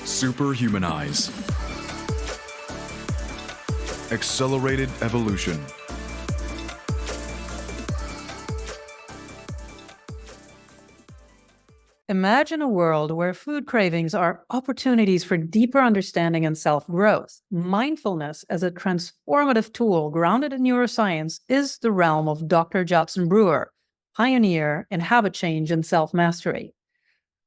Superhumanize. Accelerated evolution. Imagine a world where food cravings are opportunities for deeper understanding and self-growth. Mindfulness as a transformative tool grounded in neuroscience is the realm of Dr. Judson Brewer, pioneer in habit change and self-mastery.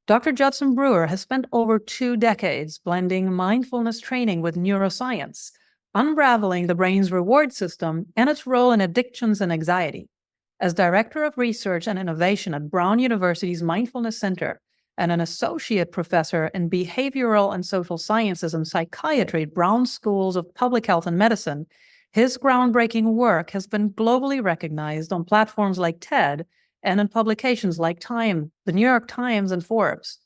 Dr. Judson Brewer has spent over 2 decades blending mindfulness training with neuroscience, unraveling the brain's reward system and its role in addictions and anxiety. As Director of Research and Innovation at Brown University's Mindfulness Center and an Associate Professor in Behavioral and Social Sciences and Psychiatry at Brown Schools of Public Health and Medicine, his groundbreaking work has been globally recognized on platforms like TED and in publications like Time, the New York Times, and Forbes.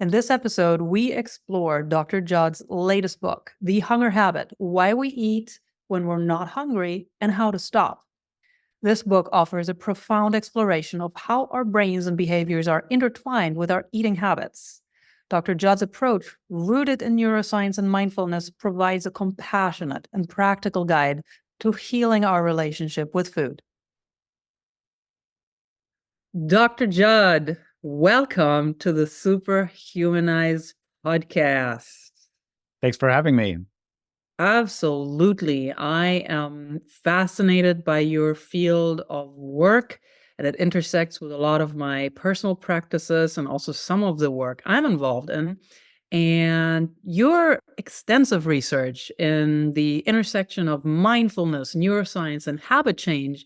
In this episode, we explore Dr. Judd's latest book, The Hunger Habit: Why We Eat When We're Not Hungry and How to Stop. This book offers a profound exploration of how our brains and behaviors are intertwined with our eating habits. Dr. Judd's approach, rooted in neuroscience and mindfulness, provides a compassionate and practical guide to healing our relationship with food. Dr. Judd, welcome to the Superhumanize podcast. Thanks for having me. Absolutely. I am fascinated by your field of work, and it intersects with a lot of my personal practices and also some of the work I'm involved in. And your extensive research in the intersection of mindfulness, neuroscience, and habit change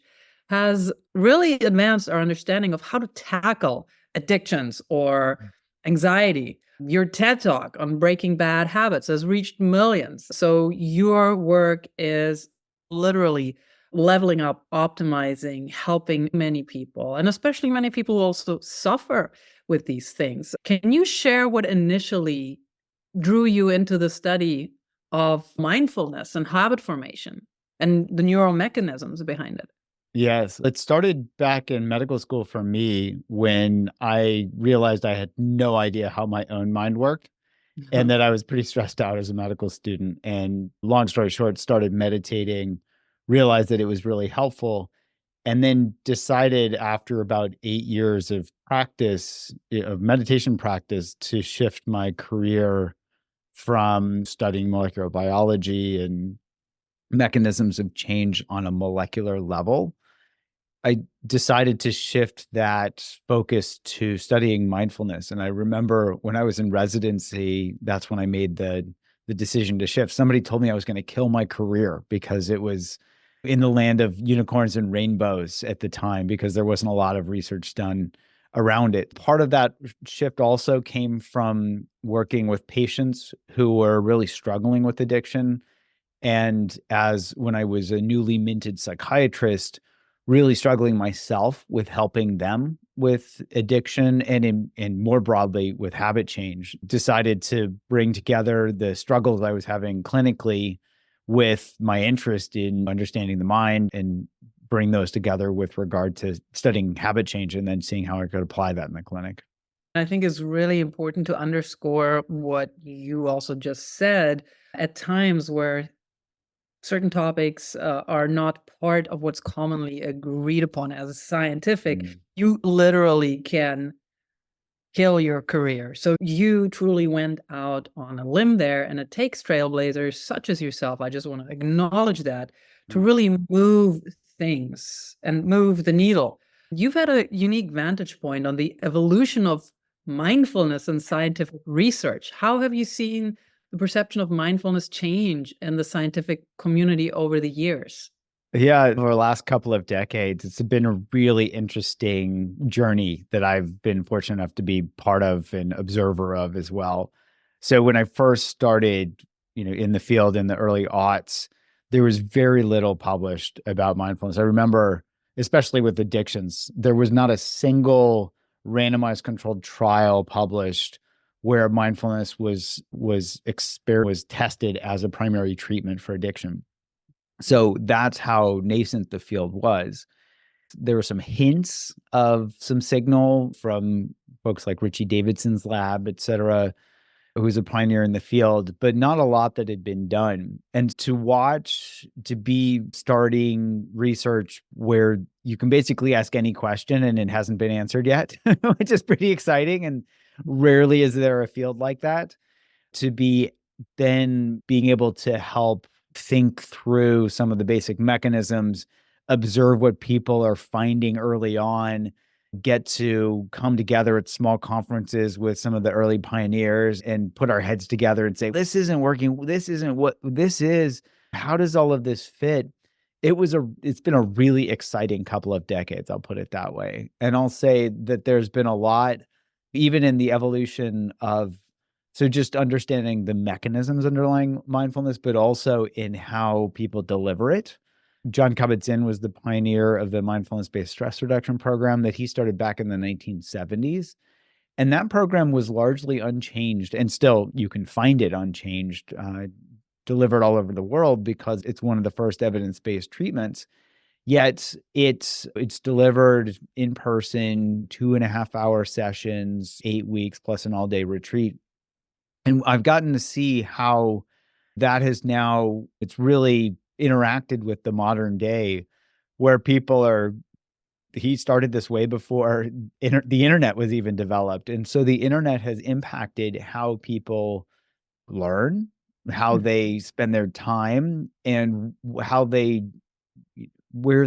has really advanced our understanding of how to tackle addictions or anxiety. Your TED Talk on breaking bad habits has reached millions. So your work is literally leveling up, optimizing, helping many people, and especially many people who also suffer with these things. Can you share what initially drew you into the study of mindfulness and habit formation and the neural mechanisms behind it? Yes, it started back in medical school for me when I realized I had no idea how my own mind worked and that I was pretty stressed out as a medical student. And long story short, started meditating, realized that it was really helpful, and then decided after about 8 years of practice, of meditation practice, to shift my career from studying molecular biology and mechanisms of change on a molecular level. I decided to shift that focus to studying mindfulness. And I remember when I was in residency, that's when I made the decision to shift. Somebody told me I was going to kill my career because it was in the land of unicorns and rainbows at the time, because there wasn't a lot of research done around it. Part of that shift also came from working with patients who were really struggling with addiction. And as when I was a newly minted psychiatrist, really struggling myself with helping them with addiction and more broadly with habit change, decided to bring together the struggles I was having clinically with my interest in understanding the mind and bring those together with regard to studying habit change and then seeing how I could apply that in the clinic. I think it's really important to underscore what you also just said. At times where certain topics are not part of what's commonly agreed upon as scientific, you literally can kill your career. So you truly went out on a limb there, and it takes trailblazers such as yourself, I just want to acknowledge that, to really move things and move the needle. You've had a unique vantage point on the evolution of mindfulness and scientific research. How have you seen the perception of mindfulness change in the scientific community over the years? Yeah, over the last couple of decades, it's been a really interesting journey that I've been fortunate enough to be part of and observer of as well. So when I first started, in the field in the early aughts, there was very little published about mindfulness. I remember, especially with addictions, there was not a single randomized controlled trial published where mindfulness was tested as a primary treatment for addiction. So that's how nascent the field was. There were some hints of some signal from folks like Richie Davidson's lab, et cetera, who's a pioneer in the field, but not a lot that had been done. And to be starting research where you can basically ask any question and it hasn't been answered yet, which is pretty exciting. And rarely is there a field like that. To be then being able to help think through some of the basic mechanisms, observe what people are finding early on, get to come together at small conferences with some of the early pioneers and put our heads together and say, this isn't working. This isn't what this is. How does all of this fit? It's been a really exciting couple of decades, I'll put it that way. And I'll say that there's been a lot, even in the evolution of, so just understanding the mechanisms underlying mindfulness, but also in how people deliver it. John Kabat-Zinn was the pioneer of the mindfulness-based stress reduction program that he started back in the 1970s. And that program was largely unchanged, and still you can find it unchanged, delivered all over the world because it's one of the first evidence-based treatments. Yet it's delivered in person, 2.5-hour sessions, 8 weeks plus an all-day retreat. And I've gotten to see how that it's really interacted with the modern day where he started this way before the internet was even developed. And so the internet has impacted how people learn, how they spend their time, and where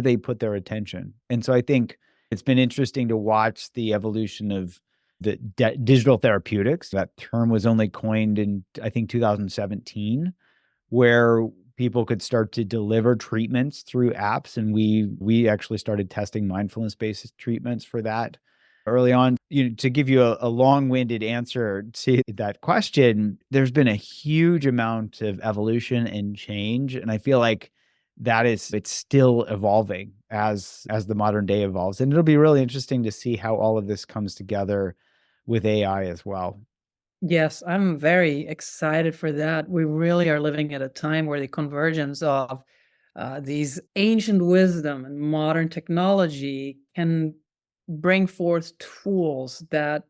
they put their attention. And so I think it's been interesting to watch the evolution of the digital therapeutics. That term was only coined in, I think, 2017, where people could start to deliver treatments through apps. And we actually started testing mindfulness-based treatments for that early on. To give you a long-winded answer to that question, there's been a huge amount of evolution and change. And I feel like it's still evolving as the modern day evolves. And it'll be really interesting to see how all of this comes together with AI as well. Yes, I'm very excited for that. We really are living at a time where the convergence of these ancient wisdom and modern technology can bring forth tools that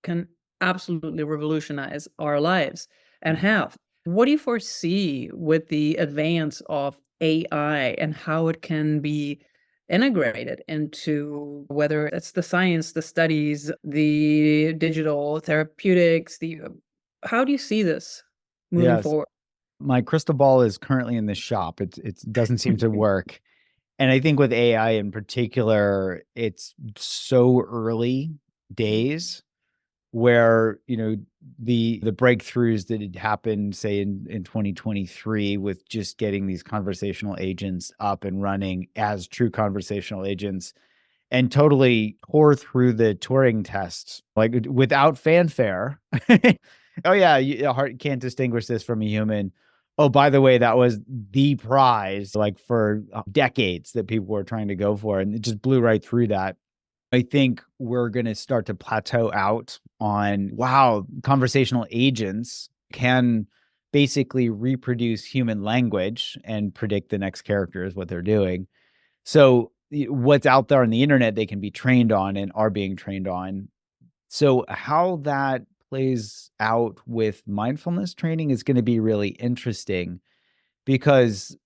can absolutely revolutionize our lives and have. What do you foresee with the advance of AI and how it can be integrated into whether it's the science, the studies, the digital therapeutics, how do you see this moving Yes. forward? My crystal ball is currently in the shop. It doesn't seem to work. And I think with AI in particular, it's so early days where, the breakthroughs that had happened, say in 2023, with just getting these conversational agents up and running as true conversational agents and totally tore through the Turing tests, like without fanfare. Oh yeah, your heart can't distinguish this from a human. Oh, by the way, that was the prize, like for decades that people were trying to go for, and it just blew right through that. I think we're going to start to plateau out on, wow, conversational agents can basically reproduce human language and predict the next character is what they're doing. So what's out there on the internet, they can be trained on and are being trained on. So how that plays out with mindfulness training is going to be really interesting because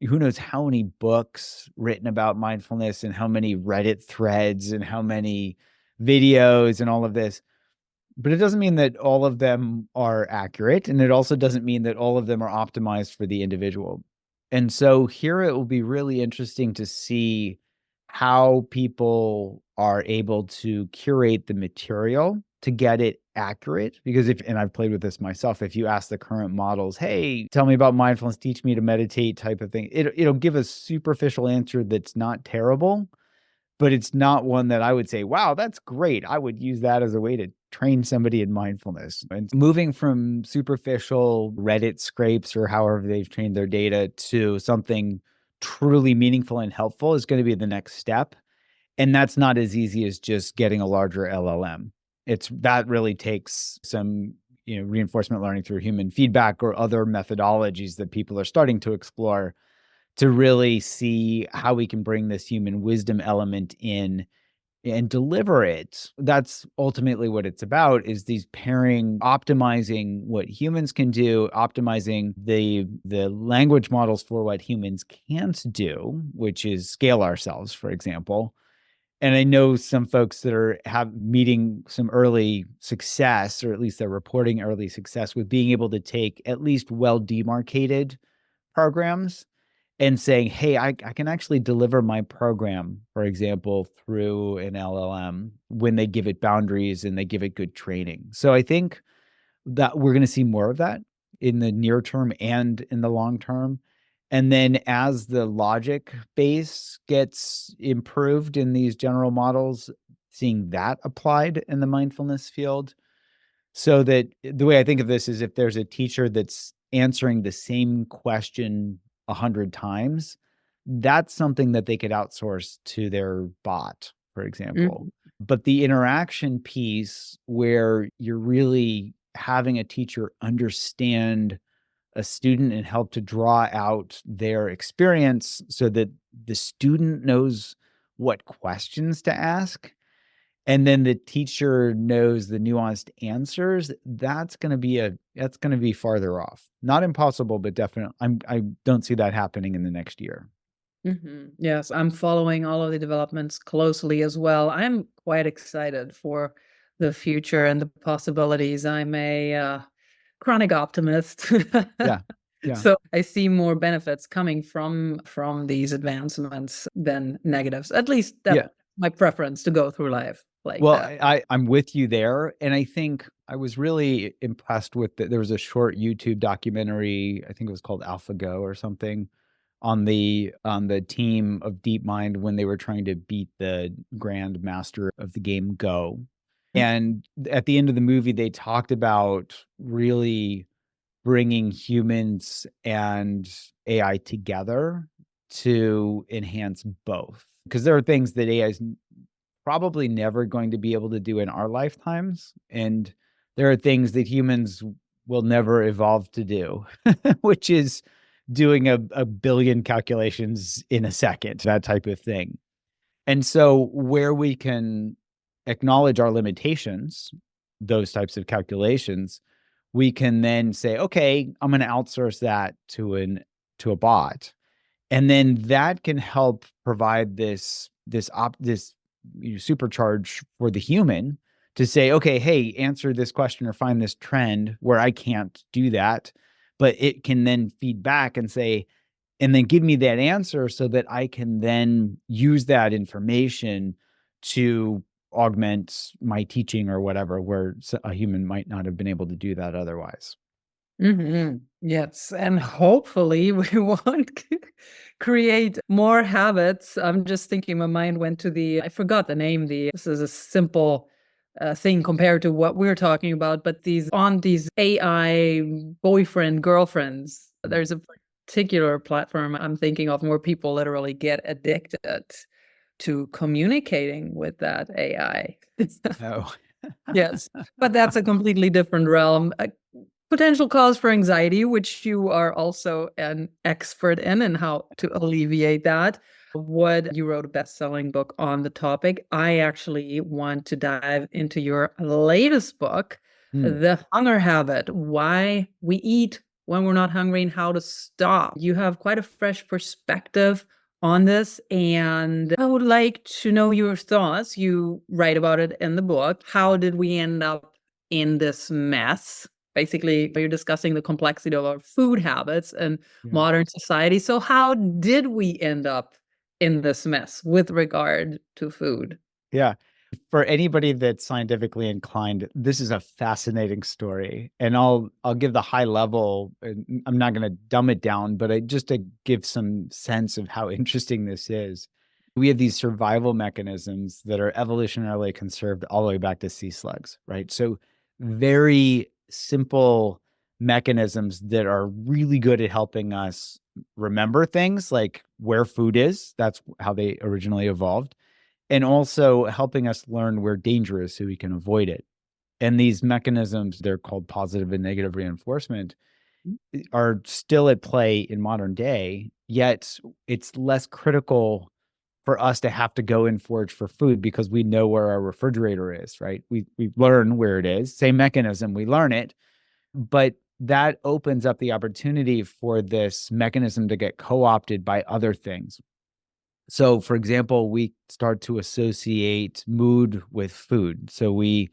who knows how many books written about mindfulness and how many Reddit threads and how many videos and all of this. But it doesn't mean that all of them are accurate. And it also doesn't mean that all of them are optimized for the individual. And so here it will be really interesting to see how people are able to curate the material to get it accurate. Because and I've played with this myself, if you ask the current models, hey, tell me about mindfulness, teach me to meditate type of thing, it'll give a superficial answer that's not terrible, but it's not one that I would say, wow, that's great. I would use that as a way to train somebody in mindfulness. And moving from superficial Reddit scrapes or however they've trained their data to something truly meaningful and helpful is going to be the next step. And that's not as easy as just getting a larger LLM. That really takes some, reinforcement learning through human feedback or other methodologies that people are starting to explore to really see how we can bring this human wisdom element in and deliver it. That's ultimately what it's about, is these pairing, optimizing what humans can do, optimizing the language models for what humans can't do, which is scale ourselves, for example. And I know some folks that are meeting some early success, or at least they're reporting early success with being able to take at least well demarcated programs and saying, hey, I can actually deliver my program, for example, through an LLM when they give it boundaries and they give it good training. So I think that we're going to see more of that in the near term and in the long term. And then as the logic base gets improved in these general models, seeing that applied in the mindfulness field. So that the way I think of this is, if there's a teacher that's answering the same question 100 times, that's something that they could outsource to their bot, for example. Mhm. But the interaction piece, where you're really having a teacher understand a student and help to draw out their experience so that the student knows what questions to ask, and then the teacher knows the nuanced answers, that's going to be farther off. Not impossible, but definitely I don't see that happening in the next year. Yes, I'm following all of the developments closely as well. I'm quite excited for the future and the possibilities. I'm a chronic optimist. Yeah. Yeah. So I see more benefits coming from these advancements than negatives. At least that's Yeah. my preference, to go through life like Well, that. I'm with you there. And I think I was really impressed with there was a short YouTube documentary, I think it was called AlphaGo or something, on the team of DeepMind when they were trying to beat the grand master of the game Go. And at the end of the movie, they talked about really bringing humans and AI together to enhance both. Because there are things that AI is probably never going to be able to do in our lifetimes. And there are things that humans will never evolve to do, which is doing a billion calculations in a second, that type of thing. And so where we can acknowledge our limitations, those types of calculations, we can then say, okay, I'm going to outsource that to a bot. And then that can help provide this supercharge for the human to say, okay, hey, answer this question or find this trend where I can't do that. But it can then feed back and say, and then give me that answer so that I can then use that information to augment my teaching or whatever, where a human might not have been able to do that otherwise. Yes, and hopefully we won't create more habits. I'm just thinking, my mind went to I forgot the name. This is a simple thing compared to what we're talking about, but these AI boyfriend girlfriends. There's a particular platform I'm thinking of where people literally get addicted to communicating with that AI. Oh, Yes, but that's a completely different realm. Potential cause for anxiety, which you are also an expert in, and how to alleviate that. You wrote a best-selling book on the topic. I actually want to dive into your latest book, The Hunger Habit: Why We Eat When We're Not Hungry and How to Stop. You have quite a fresh perspective on this, and I would like to know your thoughts. You write about it in the book. How did we end up in this mess? Basically, you're discussing the complexity of our food habits and yeah. modern society. So how did we end up in this mess with regard to food? Yeah. For anybody that's scientifically inclined, this is a fascinating story. And I'll give the high level. I'm not going to dumb it down, but just to give some sense of how interesting this is. We have these survival mechanisms that are evolutionarily conserved all the way back to sea slugs, right? So very simple mechanisms that are really good at helping us remember things like where food is. That's how they originally evolved. And also helping us learn where danger is so we can avoid it. And these mechanisms, they're called positive and negative reinforcement, are still at play in modern day, yet it's less critical for us to have to go and forage for food because we know where our refrigerator is, right? We learn where it is, same mechanism, we learn it, but that opens up the opportunity for this mechanism to get co-opted by other things. So, for example, we start to associate mood with food. So we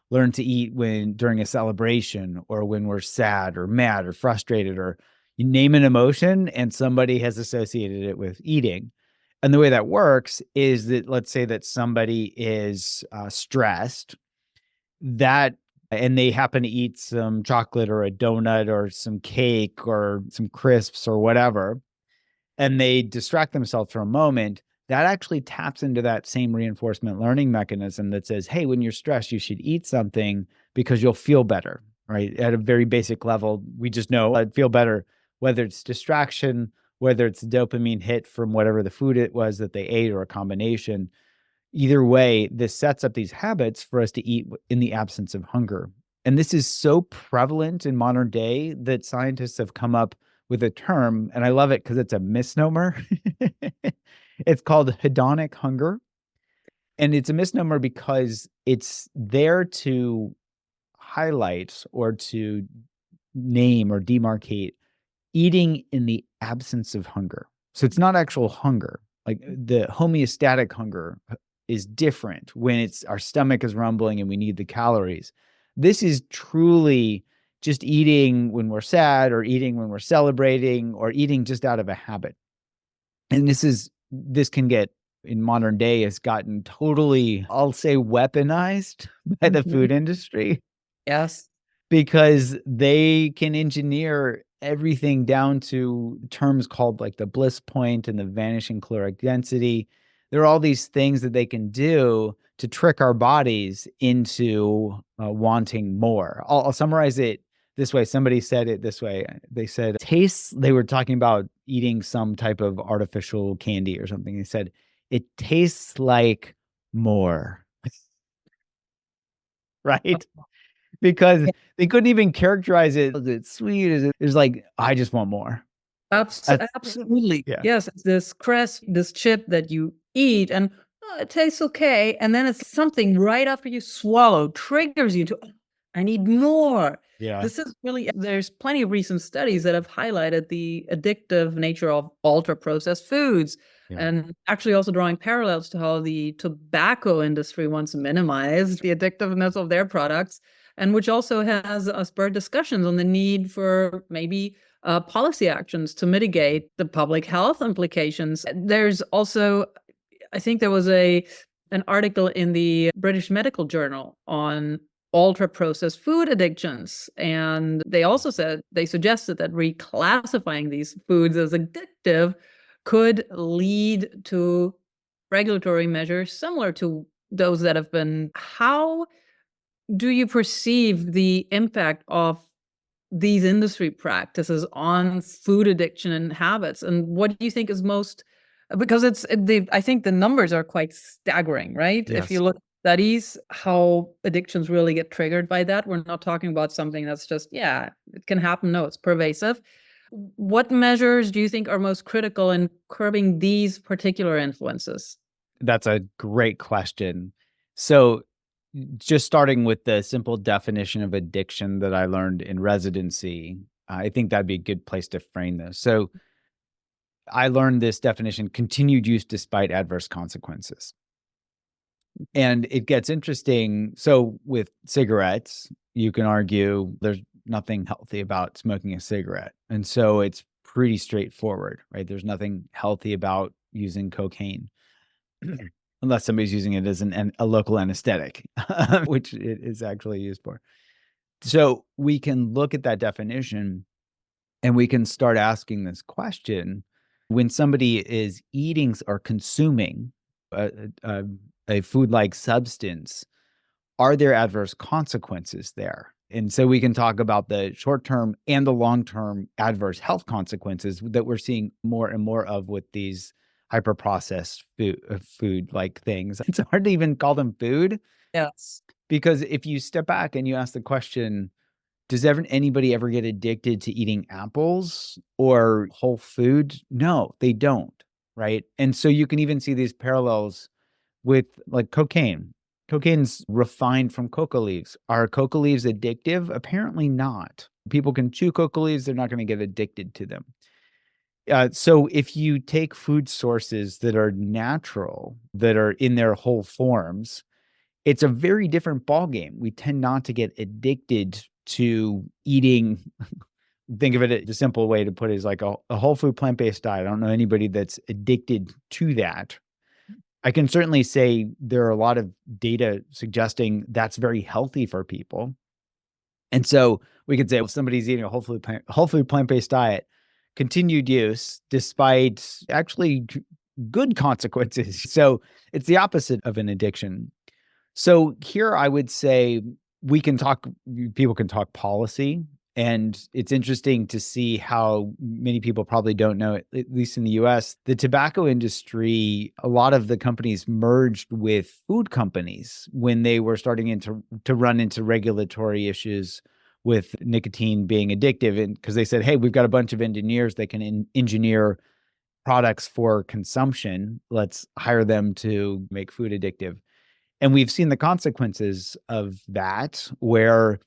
learn to eat during a celebration, or when we're sad or mad or frustrated, or you name an emotion and somebody has associated it with eating. And the way that works is that, let's say that somebody is stressed, and they happen to eat some chocolate or a donut or some cake or some crisps or whatever, and they distract themselves for a moment, that actually taps into that same reinforcement learning mechanism that says, hey, when you're stressed, you should eat something because you'll feel better, right? At a very basic level, we just know I'd feel better, whether it's distraction, whether it's dopamine hit from whatever the food it was that they ate, or a combination. Either way, this sets up these habits for us to eat in the absence of hunger. And this is so prevalent in modern day that scientists have come up with a term, and I love it because it's a misnomer. It's called hedonic hunger. And it's a misnomer because it's there to highlight or to name or demarcate eating in the absence of hunger. So it's not actual hunger. Like the homeostatic hunger is different when our stomach is rumbling and we need the calories. This is truly just eating when we're sad, or eating when we're celebrating, or eating just out of a habit. And this can get, in modern day, has gotten totally, I'll say, weaponized by the food industry. Yes. Because they can engineer everything down to terms called like the bliss point and the vanishing caloric density. There are all these things that they can do to trick our bodies into wanting more. I'll summarize it this way. Somebody said it this way. They said they were talking about eating some type of artificial candy or something. They said, it tastes like more. Right? Because they couldn't even characterize it. Is it sweet? It's like, I just want more. Absolutely. Yeah. Yes, it's this crisp, this chip that you eat, and it tastes okay. And then it's something right after you swallow triggers you to, I need more. Yeah. This is really, there's plenty of recent studies that have highlighted the addictive nature of ultra processed foods. Yeah. And actually also drawing parallels to how the tobacco industry wants to minimize the addictiveness of their products, and which also has spurred discussions on the need for maybe policy actions to mitigate the public health implications. There's also, I think there was an article in the British Medical Journal on ultra processed food addictions, and they suggested that reclassifying these foods as addictive could lead to regulatory measures similar to those that have been. How do you perceive the impact of these industry practices on food addiction and habits? And what do you think is most, because I think the numbers are quite staggering, right? Yes. If you look at studies, how addictions really get triggered by that. We're not talking about something that's just, yeah, it can happen. No, it's pervasive. What measures do you think are most critical in curbing these particular influences? That's a great question. So, just starting with the simple definition of addiction that I learned in residency, I think that'd be a good place to frame this. So, I learned this definition: continued use despite adverse consequences. And it gets interesting. So, with cigarettes, you can argue there's nothing healthy about smoking a cigarette. And so it's pretty straightforward, right? There's nothing healthy about using cocaine. Unless somebody's using it as a local anesthetic, which it is actually used for. So we can look at that definition and we can start asking this question: when somebody is eating or consuming a food-like substance, are there adverse consequences there? And so we can talk about the short-term and the long-term adverse health consequences that we're seeing more and more of with these hyper-processed food-like things. It's hard to even call them food. Yes. Because if you step back and you ask the question, does anybody ever get addicted to eating apples or whole food? No, they don't. right? And so you can even see these parallels with like cocaine. Cocaine's refined from coca leaves. Are coca leaves addictive? Apparently not. People can chew coca leaves, they're not going to get addicted to them. So if you take food sources that are natural, that are in their whole forms, it's a very different ballgame. We tend not to get addicted to eating. Think of it, the simple way to put it is like a whole food plant-based diet. I don't know anybody that's addicted to that. I can certainly say there are a lot of data suggesting that's very healthy for people. And so we could say, well, somebody's eating a whole food plant-based diet, continued use despite actually good consequences. So it's the opposite of an addiction. So here I would say people can talk policy. And it's interesting to see how many people probably don't know, at least in the US, the tobacco industry, a lot of the companies merged with food companies when they were starting to run into regulatory issues with nicotine being addictive. And because they said, hey, we've got a bunch of engineers that can engineer products for consumption. Let's hire them to make food addictive. And we've seen the consequences of that, where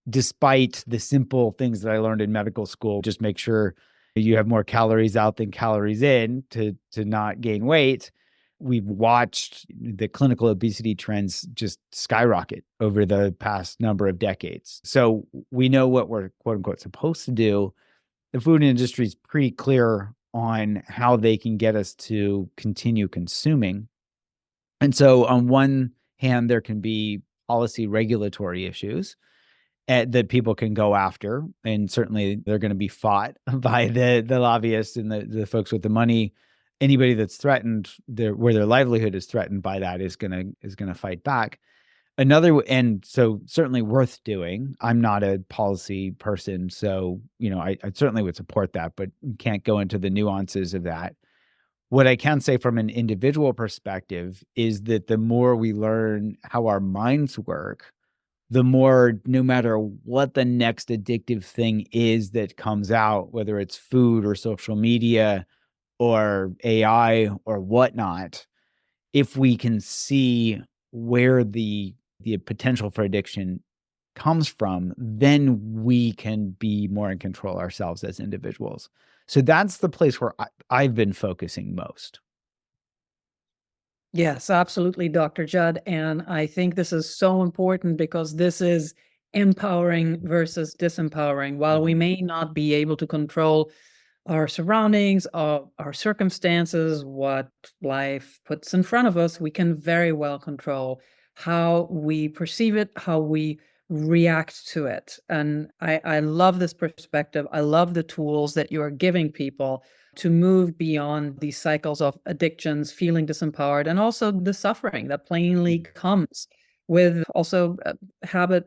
despite the simple things that I learned in medical school, just make sure you have more calories out than calories in to not gain weight. We've watched the clinical obesity trends just skyrocket over the past number of decades. So we know what we're quote unquote supposed to do. The food industry is pretty clear on how they can get us to continue consuming. And so on one hand, there can be policy regulatory issues that people can go after. And certainly they're going to be fought by the lobbyists and the folks with the money. Anybody that's threatened, where their livelihood is threatened by that is going to fight back. And so certainly worth doing. I'm not a policy person, so I certainly would support that, but can't go into the nuances of that. What I can say from an individual perspective is that the more we learn how our minds work, the more, no matter what the next addictive thing is that comes out, whether it's food or social media or AI or whatnot, if we can see where the potential for addiction comes from, then we can be more in control ourselves as individuals. So that's the place where I've been focusing most. Yes, absolutely, Dr. Judd. And I think this is so important because this is empowering versus disempowering. While we may not be able to control our surroundings, our circumstances, what life puts in front of us, we can very well control how we perceive it, how we react to it. And I love this perspective. I love the tools that you are giving people to move beyond these cycles of addictions, feeling disempowered, and also the suffering that plainly comes with also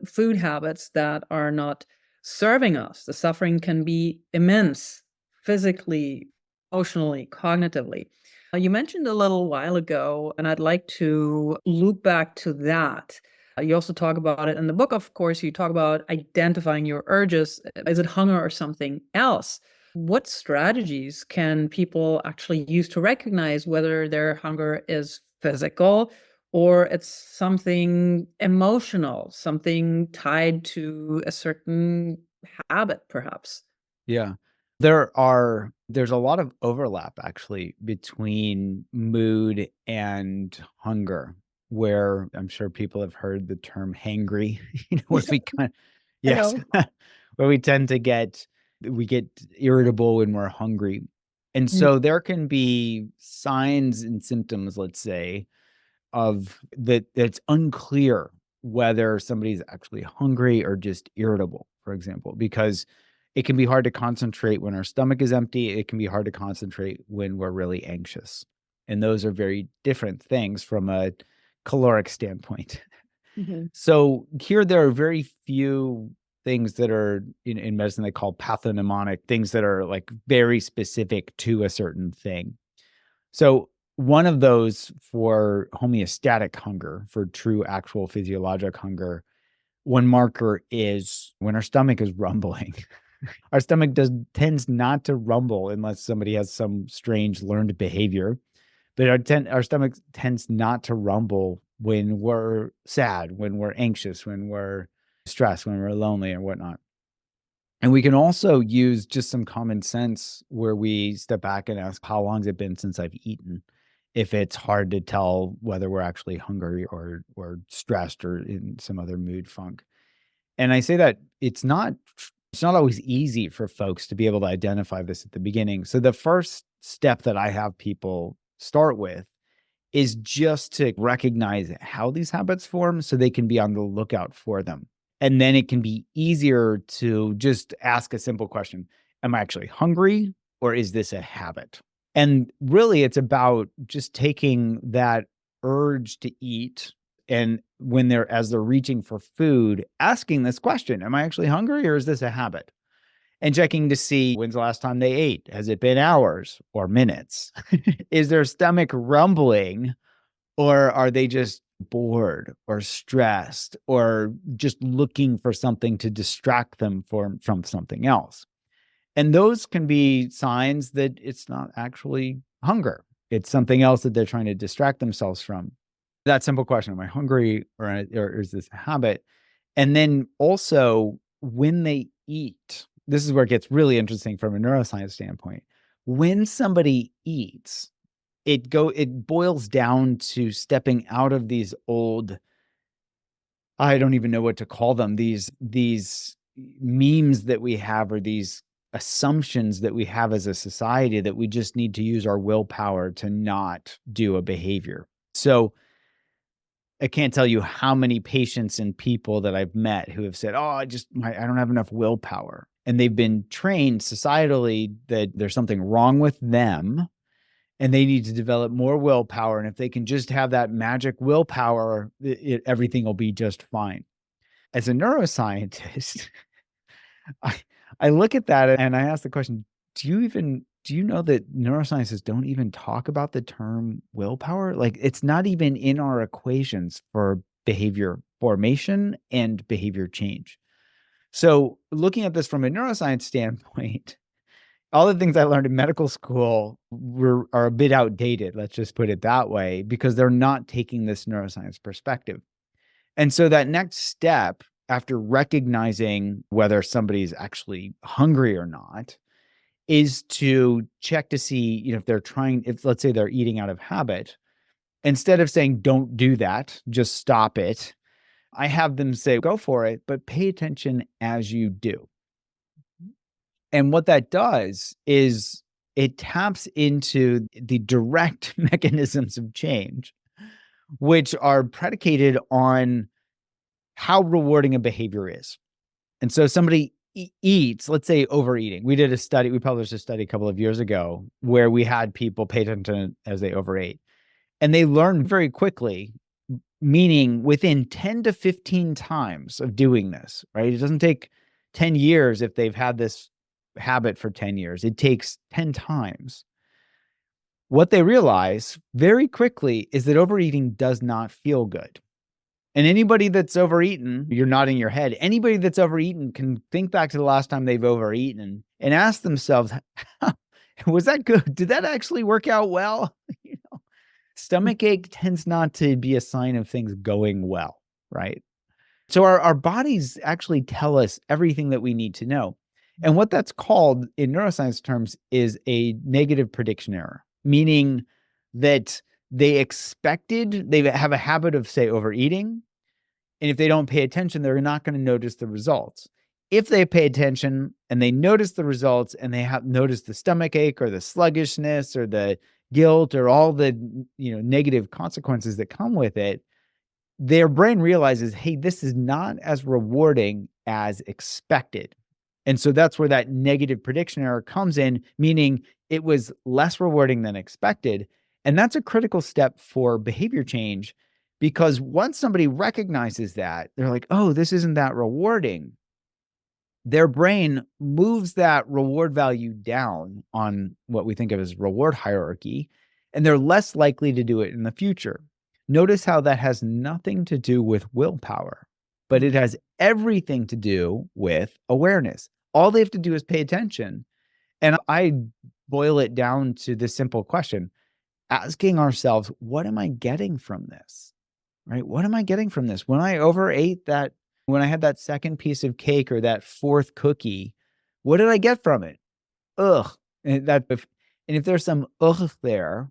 food habits that are not serving us. The suffering can be immense, physically, emotionally, cognitively. You mentioned a little while ago, and I'd like to loop back to that. You also talk about it in the book, of course. You talk about identifying your urges. Is it hunger or something else? What strategies can people actually use to recognize whether their hunger is physical or it's something emotional, something tied to a certain habit, perhaps? Yeah. There's a lot of overlap actually between mood and hunger, where I'm sure people have heard the term hangry, where we I yes, know. where we get irritable when we're hungry. And Mm. so there can be signs and symptoms, let's say, of that it's unclear whether somebody's actually hungry or just irritable, for example, because it can be hard to concentrate when our stomach is empty. It can be hard to concentrate when we're really anxious. And those are very different things from a caloric standpoint. Mhm. So here there are very few things that are in medicine they call pathognomonic, things that are like very specific to a certain thing. So one of those for homeostatic hunger, for true actual physiologic hunger, one marker is when our stomach is rumbling. Our stomach tends not to rumble unless somebody has some strange learned behavior. But our stomach tends not to rumble when we're sad, when we're anxious, when we're stressed, when we're lonely, or whatnot. And we can also use just some common sense where we step back and ask, how long has it been since I've eaten? If it's hard to tell whether we're actually hungry or stressed or in some other mood funk. And I say that it's not always easy for folks to be able to identify this at the beginning. So the first step that I have people start with is just to recognize how these habits form so they can be on the lookout for them. And then it can be easier to just ask a simple question. Am I actually hungry, or is this a habit? And really, it's about just taking that urge to eat, and as they're reaching for food, asking this question, am I actually hungry, or is this a habit? And checking to see, when's the last time they ate? Has it been hours or minutes? Is their stomach rumbling, or are they just bored or stressed or just looking for something to distract them from something else? And those can be signs that it's not actually hunger. It's something else that they're trying to distract themselves from. That simple question, am I hungry, or is this a habit? And then also, when they eat, this is where it gets really interesting from a neuroscience standpoint. When somebody eats, it boils down to stepping out of these old, I don't even know what to call them, these memes that we have, or these assumptions that we have as a society, that we just need to use our willpower to not do a behavior. So I can't tell you how many patients and people that I've met who have said, oh, I don't have enough willpower. And they've been trained societally that there's something wrong with them and they need to develop more willpower. And if they can just have that magic willpower, everything will be just fine. As a neuroscientist, I look at that and I ask the question, do you know that neuroscientists don't even talk about the term willpower? Like, it's not even in our equations for behavior formation and behavior change. So looking at this from a neuroscience standpoint, all the things I learned in medical school are a bit outdated, let's just put it that way, because they're not taking this neuroscience perspective. And so that next step, after recognizing whether somebody's actually hungry or not, is to check to see, if let's say they're eating out of habit, instead of saying, don't do that, just stop it, I have them say, go for it, but pay attention as you do. And what that does is it taps into the direct mechanisms of change, which are predicated on how rewarding a behavior is. And so somebody eats, let's say overeating. We published a study a couple of years ago where we had people pay attention as they overate. And they learned very quickly, meaning within 10 to 15 times of doing this, right? It doesn't take 10 years if they've had this habit for 10 years. It takes 10 times. What they realize very quickly is that overeating does not feel good. And anybody that's overeaten, you're nodding your head, anybody that's overeaten can think back to the last time they've overeaten and ask themselves, was that good? Did that actually work out well? Stomach ache tends not to be a sign of things going well, right? So our bodies actually tell us everything that we need to know. And what that's called in neuroscience terms is a negative prediction error, meaning that they have a habit of, say, overeating. And if they don't pay attention, they're not going to notice the results. If they pay attention and they notice the results and they have noticed the stomach ache or the sluggishness or the guilt or all the negative consequences that come with it, their brain realizes, hey, this is not as rewarding as expected. And so that's where that negative prediction error comes in, meaning it was less rewarding than expected. And that's a critical step for behavior change, because once somebody recognizes that, they're like, oh, this isn't that rewarding. Their brain moves that reward value down on what we think of as reward hierarchy, and they're less likely to do it in the future. Notice how that has nothing to do with willpower, but it has everything to do with awareness. All they have to do is pay attention. And I boil it down to this simple question, asking ourselves, what am I getting from this? Right? What am I getting from this? When I overate that, when I had that second piece of cake or that fourth cookie, what did I get from it? Ugh. And if there's some ugh there,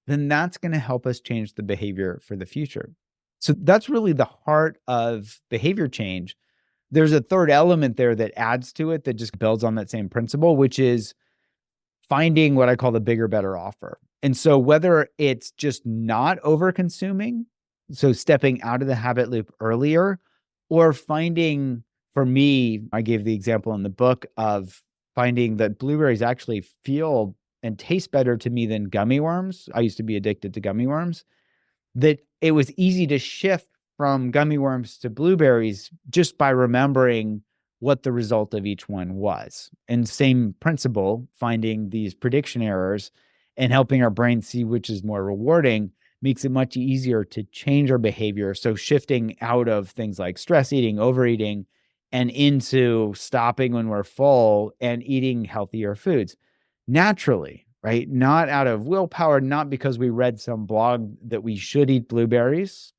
then that's going to help us change the behavior for the future. So that's really the heart of behavior change. There's a third element there that adds to it that just builds on that same principle, which is finding what I call the bigger, better offer. And so whether it's just not over consuming, so stepping out of the habit loop earlier, or finding, for me, I gave the example in the book of finding that blueberries actually feel and taste better to me than gummy worms. I used to be addicted to gummy worms. That it was easy to shift from gummy worms to blueberries just by remembering what the result of each one was. And same principle, finding these prediction errors and helping our brain see which is more rewarding makes it much easier to change our behavior. So shifting out of things like stress eating, overeating, and into stopping when we're full and eating healthier foods naturally, right? Not out of willpower, not because we read some blog that we should eat blueberries.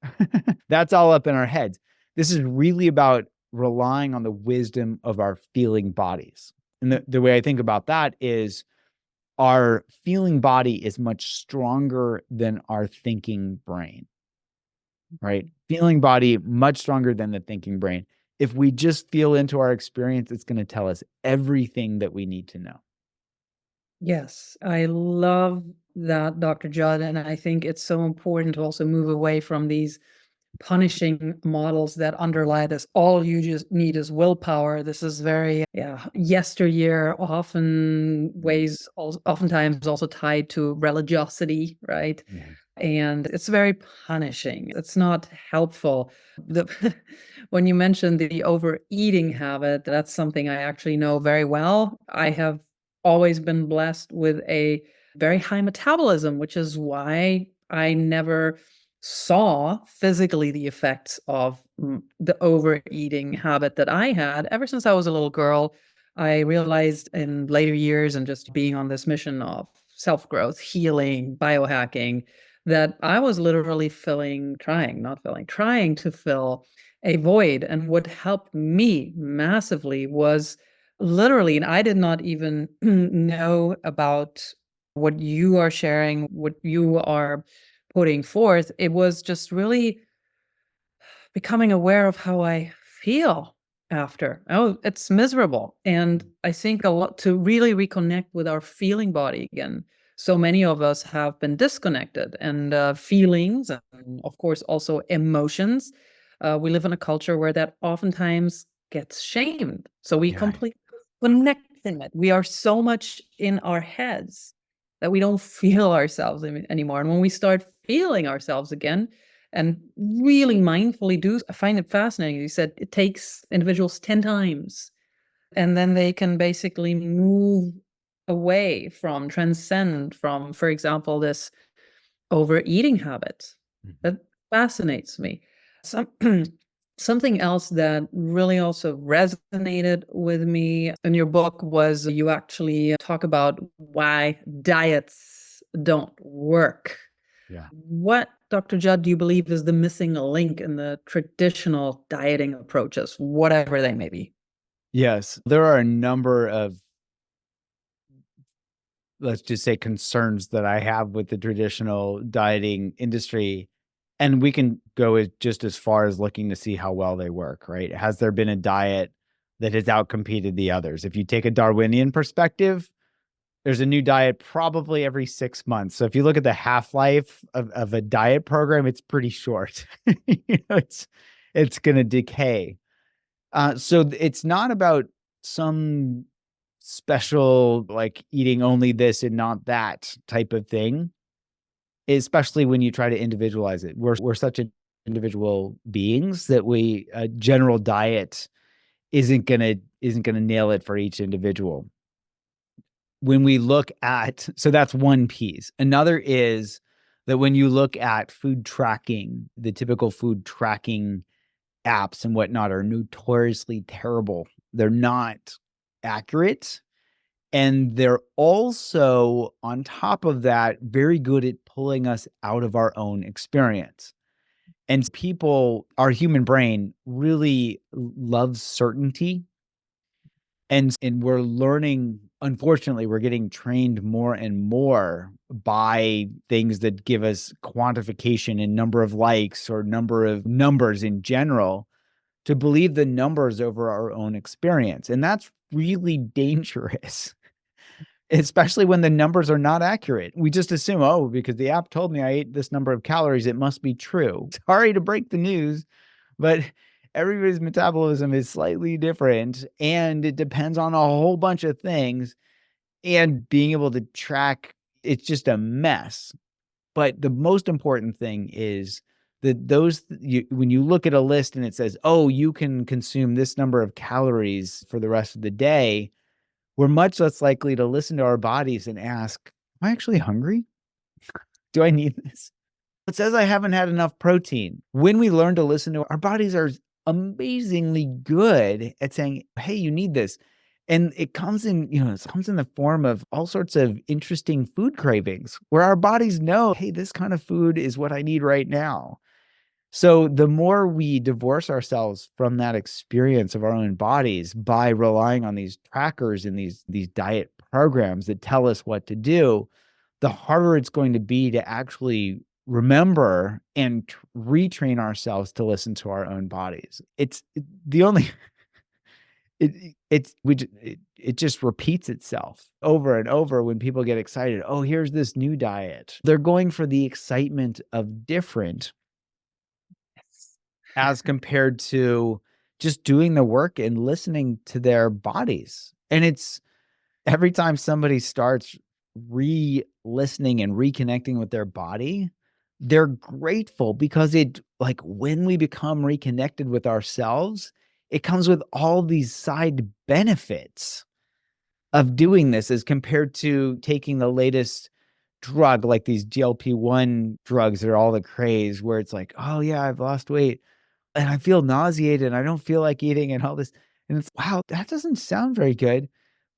That's all up in our heads. This is really about relying on the wisdom of our feeling bodies. And the way I think about that is our feeling body is much stronger than our thinking brain, right? Feeling body much stronger than the thinking brain. If we just feel into our experience, it's going to tell us everything that we need to know. Yes, I love that, Dr. Judd. And I think it's so important to also move away from these punishing models that underlie this. All you just need is willpower. This is very, yesteryear, oftentimes also tied to religiosity, right? Yeah. And it's very punishing. It's not helpful. When you mentioned the overeating habit, that's something I actually know very well. I have always been blessed with a very high metabolism, which is why I never saw physically the effects of the overeating habit that I had ever since I was a little girl. I realized in later years and just being on this mission of self-growth, healing, biohacking, that I was literally trying to fill a void. And what helped me massively was literally, and I did not even know about what you are sharing, what you are putting forth. It was just really becoming aware of how I feel after. Oh, it's miserable. And I think a lot to really reconnect with our feeling body again. So many of us have been disconnected, and feelings, and of course, also emotions. We live in a culture where that oftentimes gets shamed. So we Yeah. completely connect in it. We are so much in our heads that we don't feel ourselves anymore. And when we start feeling ourselves again, and really mindfully do, I find it fascinating. You said it takes individuals 10 times, and then they can basically move away from, transcend from, for example, this overeating habit. Mhm. That fascinates me. Some, something else that really also resonated with me in your book was you actually talk about why diets don't work. Yeah. What, Dr. Judd, do you believe is the missing link in the traditional dieting approaches, whatever they may be? Yes, there are a number of, let's just say, concerns that I have with the traditional dieting industry. And we can go just as far as looking to see how well they work, right? Has there been a diet that has outcompeted the others? If you take a Darwinian perspective, there's a new diet probably every 6 months. So if you look at the half-life of a diet program, it's pretty short. It's going to decay. So it's not about some special, like eating only this and not that type of thing, especially when you try to individualize it. We're such individual beings that a general diet isn't gonna nail it for each individual. When we look at, so that's one piece. Another is that when you look at food tracking, the typical food tracking apps and whatnot are notoriously terrible. They're not accurate. And they're also, on top of that, very good at pulling us out of our own experience. And our human brain really loves certainty. And we're learning, unfortunately, we're getting trained more and more by things that give us quantification in number of likes or number of numbers in general to believe the numbers over our own experience. And that's really dangerous, especially when the numbers are not accurate. We just assume, oh, because the app told me I ate this number of calories, it must be true. Sorry to break the news, but everybody's metabolism is slightly different and it depends on a whole bunch of things. And being able to track, it's just a mess. But the most important thing is that when you look at a list and it says, oh, you can consume this number of calories for the rest of the day, we're much less likely to listen to our bodies and ask, am I actually hungry? Do I need this? It says I haven't had enough protein. When we learn to listen to our bodies are amazingly good at saying, hey, you need this. And it comes in the form of all sorts of interesting food cravings where our bodies know, hey, this kind of food is what I need right now. So the more we divorce ourselves from that experience of our own bodies by relying on these trackers and these diet programs that tell us what to do, the harder it's going to be to actually remember and retrain ourselves to listen to our own bodies. It just repeats itself over and over when people get excited. Oh, here's this new diet. They're going for the excitement of different as compared to just doing the work and listening to their bodies. And it's every time somebody starts re-listening and reconnecting with their body, they're grateful because when we become reconnected with ourselves, it comes with all these side benefits of doing this as compared to taking the latest drug, like these GLP-1 drugs that are all the craze, where it's like, oh yeah, I've lost weight and I feel nauseated and I don't feel like eating and all this. And it's, wow, that doesn't sound very good.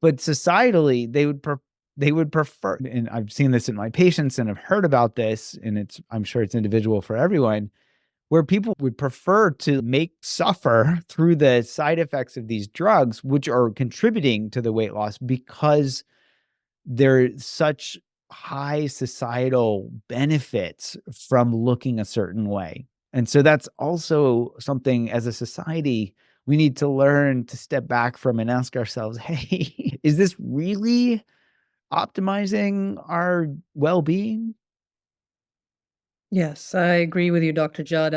But societally, they would prefer, and I've seen this in my patients and I've heard about this, and I'm sure it's individual for everyone, where people would prefer to make suffer through the side effects of these drugs, which are contributing to the weight loss because there's such high societal benefits from looking a certain way. And so that's also something as a society we need to learn to step back from and ask ourselves, hey, is this really optimizing our well-being? Yes, I agree with you, Dr. Judd.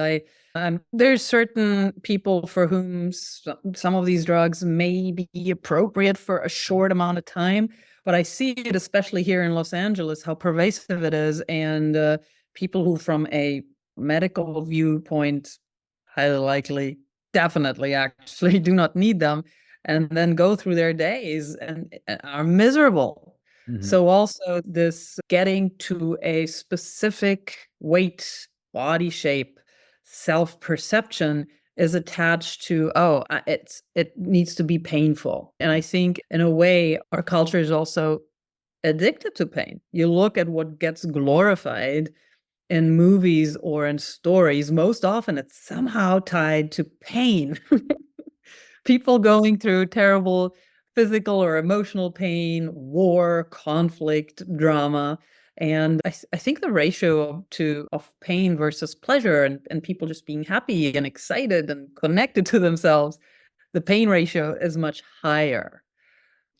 There's certain people for whom some of these drugs may be appropriate for a short amount of time, but I see it, especially here in Los Angeles, how pervasive it is, and people who, from a medical viewpoint, highly likely, definitely, actually do not need them, and then go through their days and are miserable. Mhm. So also this getting to a specific weight, body shape, self-perception is attached to, it needs to be painful. And I think in a way, our culture is also addicted to pain. You look at what gets glorified in movies or in stories, most often it's somehow tied to pain. People going through terrible physical or emotional pain, war, conflict, drama. And I think the ratio of pain versus pleasure and people just being happy and excited and connected to themselves, the pain ratio is much higher.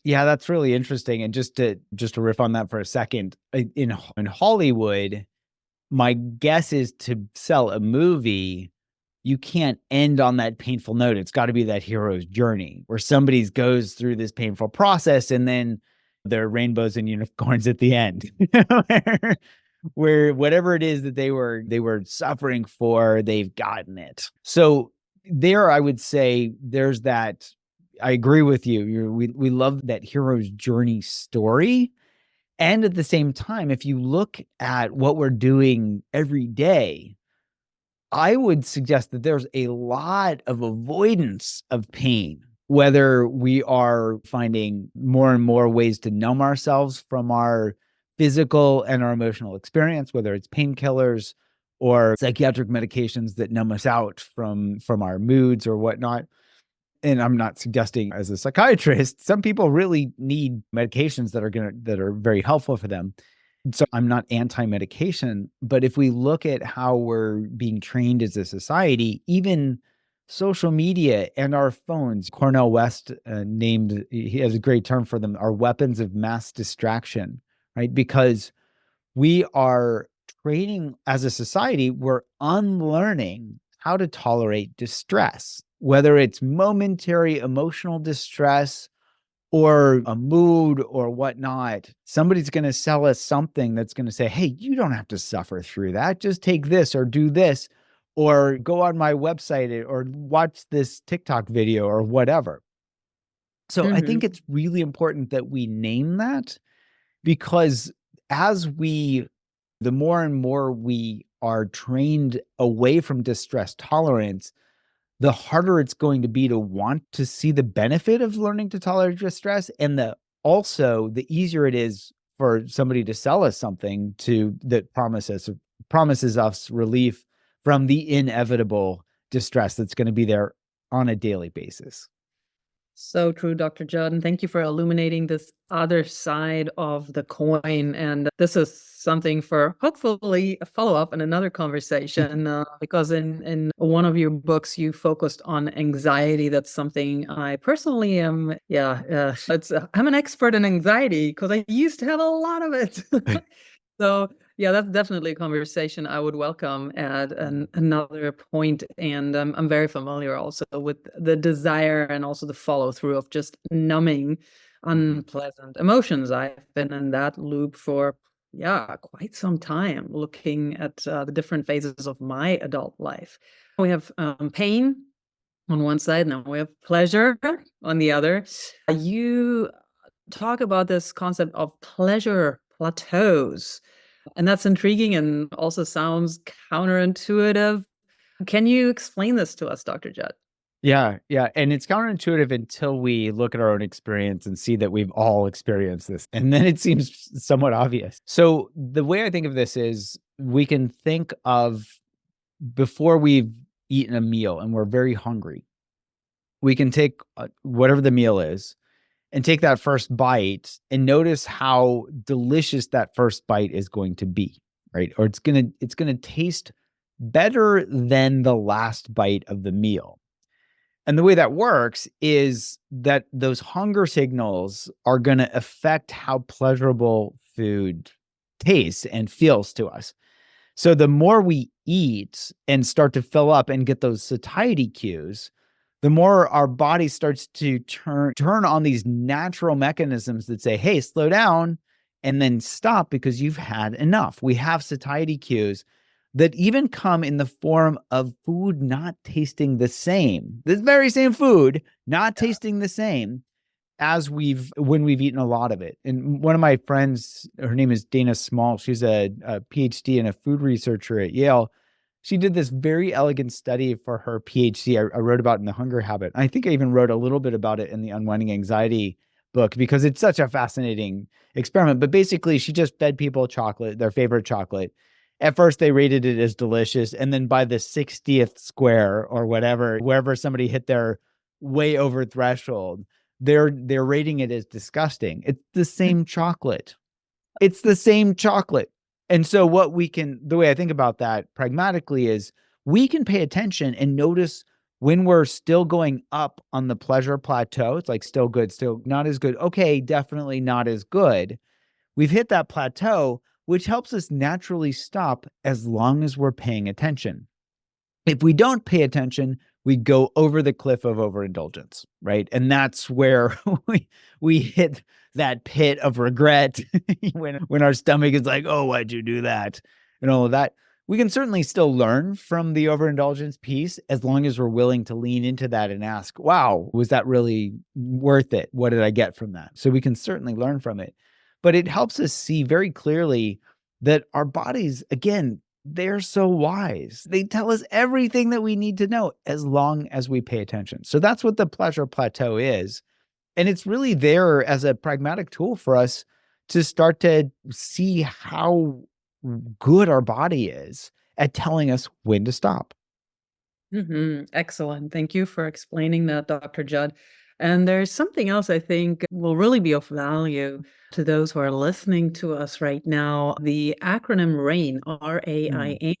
Yeah, that's really interesting. And just to riff on that for a second, in Hollywood, my guess is to sell a movie, you can't end on that painful note. It's got to be that hero's journey where somebody goes through this painful process and then there are rainbows and unicorns at the end. where whatever it is that they were suffering for, they've gotten it. So there, I would say there's that. I agree with you. We love that hero's journey story. And at the same time, if you look at what we're doing every day, I would suggest that there's a lot of avoidance of pain whether we are finding more and more ways to numb ourselves from our physical and our emotional experience, whether it's painkillers or psychiatric medications that numb us out from our moods or whatnot. And I'm not suggesting as a psychiatrist, some people really need medications that are very helpful for them. So I'm not anti-medication, but if we look at how we're being trained as a society, even social media and our phones, Cornel West he has a great term for them, are weapons of mass distraction, right? Because we are training as a society, we're unlearning how to tolerate distress, whether it's momentary emotional distress or a mood or whatnot. Somebody's going to sell us something that's going to say, hey, you don't have to suffer through that. Just take this or do this, or go on my website or watch this TikTok video or whatever. So I think it's really important that we name that, because the more and more we are trained away from distress tolerance, the harder it's going to be to want to see the benefit of learning to tolerate distress. And the easier it is for somebody to sell us something that promises us relief from the inevitable distress that's going to be there on a daily basis. So true, Dr. Judd, and thank you for illuminating this other side of the coin. And this is something for hopefully a follow-up in another conversation, because in one of your books, you focused on anxiety. That's something I personally am, I'm an expert in anxiety because I used to have a lot of it. So yeah, that's definitely a conversation I would welcome at another point. And I'm very familiar also with the desire and also the follow through of just numbing unpleasant emotions. I've been in that loop for, quite some time, looking at the different phases of my adult life. We have pain on one side, and we have pleasure on the other. You talk about this concept of pleasure plateaus. And that's intriguing and also sounds counterintuitive. Can you explain this to us, Dr. Judd? Yeah. And it's counterintuitive until we look at our own experience and see that we've all experienced this. And then it seems somewhat obvious. So the way I think of this is, we can think of before we've eaten a meal and we're very hungry, we can take whatever the meal is and take that first bite and notice how delicious that first bite is going to be, right? Or it's going to taste better than the last bite of the meal. And the way that works is that those hunger signals are going to affect how pleasurable food tastes and feels to us. So the more we eat and start to fill up and get those satiety cues, the more our body starts to turn on these natural mechanisms that say, hey, slow down, and then stop because you've had enough. We have satiety cues that even come in the form of food not tasting the same. This very same food not tasting the same as when we've eaten a lot of it. And one of my friends, her name is Dana Small. She's a PhD and a food researcher at Yale. She did this very elegant study for her PhD. I wrote about in The Hunger Habit. I think I even wrote a little bit about it in the Unwinding Anxiety book because it's such a fascinating experiment. But basically, she just fed people chocolate, their favorite chocolate. At first, they rated it as delicious. And then by the 60th square or whatever, wherever somebody hit their way over threshold, they're rating it as disgusting. It's the same chocolate. It's the same chocolate. And so the way I think about that pragmatically is, we can pay attention and notice when we're still going up on the pleasure plateau. It's like still good, still not as good. Okay, definitely not as good. We've hit that plateau, which helps us naturally stop as long as we're paying attention. If we don't pay attention, we go over the cliff of overindulgence, right? And that's where we hit that pit of regret when our stomach is like, oh, why'd you do that? And all of that. We can certainly still learn from the overindulgence piece as long as we're willing to lean into that and ask, wow, was that really worth it? What did I get from that? So we can certainly learn from it. But it helps us see very clearly that our bodies, again, they're so wise. They tell us everything that we need to know as long as we pay attention. So that's what the pleasure plateau is. And it's really there as a pragmatic tool for us to start to see how good our body is at telling us when to stop. Excellent. Thank you for explaining that, Dr. Judd. And there's something else I think will really be of value to those who are listening to us right now. The acronym RAIN, RAIN,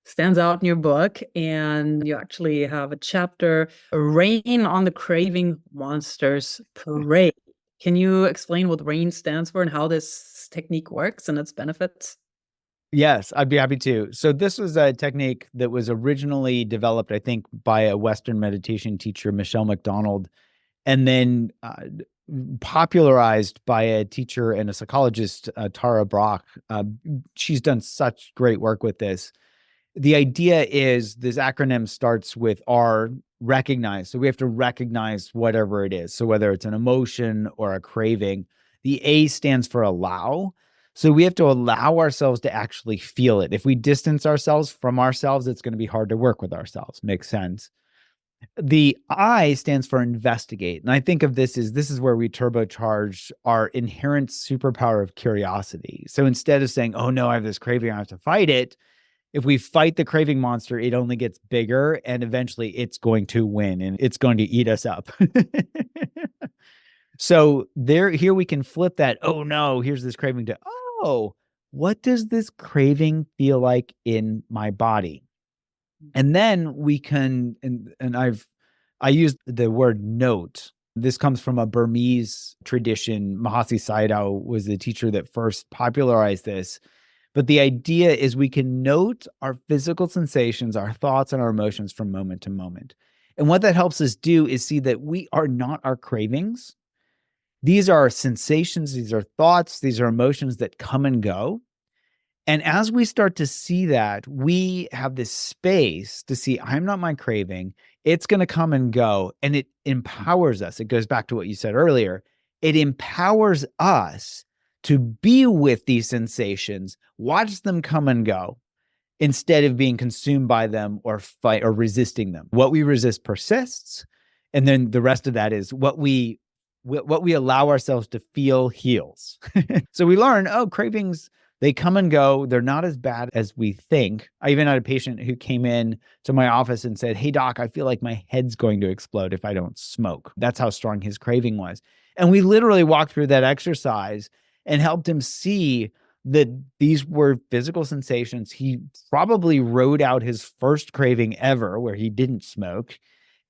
stands out in your book, and you actually have a chapter, Rain on the Craving Monsters Parade. Can you explain what RAIN stands for and how this technique works and its benefits? Yes, I'd be happy to. So this was a technique that was originally developed, I think, by a Western meditation teacher, Michelle McDonald, and then popularized by a teacher and a psychologist, Tara Brach. She's done such great work with this. The idea is this acronym starts with R, recognize. So we have to recognize whatever it is. So whether it's an emotion or a craving, the A stands for allow. So we have to allow ourselves to actually feel it. If we distance ourselves from ourselves, it's going to be hard to work with ourselves. Makes sense. The I stands for investigate. And I think of this as this is where we turbocharge our inherent superpower of curiosity. So instead of saying, oh no, I have this craving, I have to fight it. If we fight the craving monster, it only gets bigger and eventually it's going to win and it's going to eat us up. So here we can flip that. Oh no, here's this craving to, oh, what does this craving feel like in my body? And then we can, and I used the word note. This comes from a Burmese tradition. Mahasi Sayadaw was the teacher that first popularized this. But the idea is we can note our physical sensations, our thoughts, and our emotions from moment to moment. And what that helps us do is see that we are not our cravings. These are sensations, these are thoughts, these are emotions that come and go. And as we start to see that, we have this space to see, I'm not my craving. It's going to come and go. And it empowers us. It goes back to what you said earlier. It empowers us to be with these sensations, watch them come and go, instead of being consumed by them or fight or resisting them. What we resist persists. And then the rest of that is what we allow ourselves to feel heals. So we learn, oh, cravings, they come and go. They're not as bad as we think. I even had a patient who came in to my office and said, hey, doc, I feel like my head's going to explode if I don't smoke. That's how strong his craving was. And we literally walked through that exercise and helped him see that these were physical sensations. He probably wrote out his first craving ever where he didn't smoke.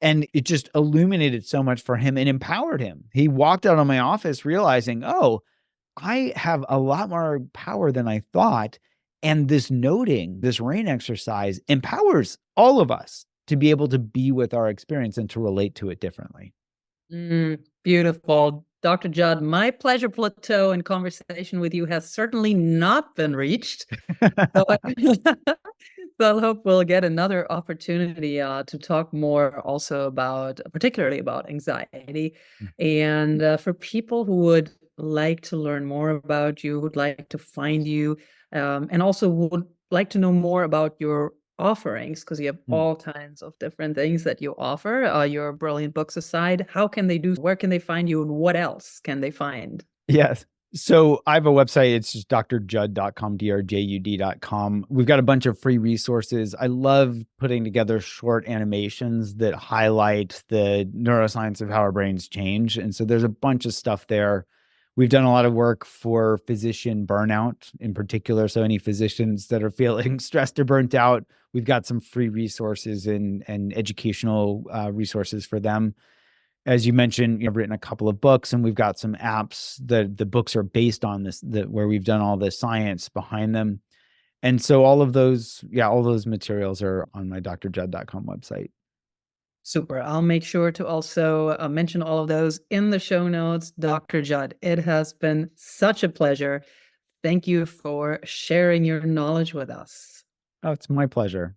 And it just illuminated so much for him and empowered him. He walked out of my office realizing, oh, I have a lot more power than I thought. And this noting, this RAIN exercise empowers all of us to be able to be with our experience and to relate to it differently. Beautiful. Dr. Judd, my pleasure plateau in conversation with you has certainly not been reached. So I hope we'll get another opportunity to talk more also about, particularly about anxiety. And for people who would like to learn more about you, who'd like to find you, and also would like to know more about your offerings, because you have all kinds of different things that you offer, your brilliant books aside, how can they do, where can they find you, and what else can they find? Yes. So I have a website. It's just drjudd.com, drjud.com. We've got a bunch of free resources. I love putting together short animations that highlight the neuroscience of how our brains change. And so there's a bunch of stuff there. We've done a lot of work for physician burnout in particular. So any physicians that are feeling stressed or burnt out, we've got some free resources and educational resources for them. As you mentioned, I've written a couple of books and we've got some apps. The books are based on this, where we've done all the science behind them. And so all those materials are on my drjudd.com website. Super. I'll make sure to also mention all of those in the show notes. Dr. Judd, it has been such a pleasure. Thank you for sharing your knowledge with us. Oh, it's my pleasure.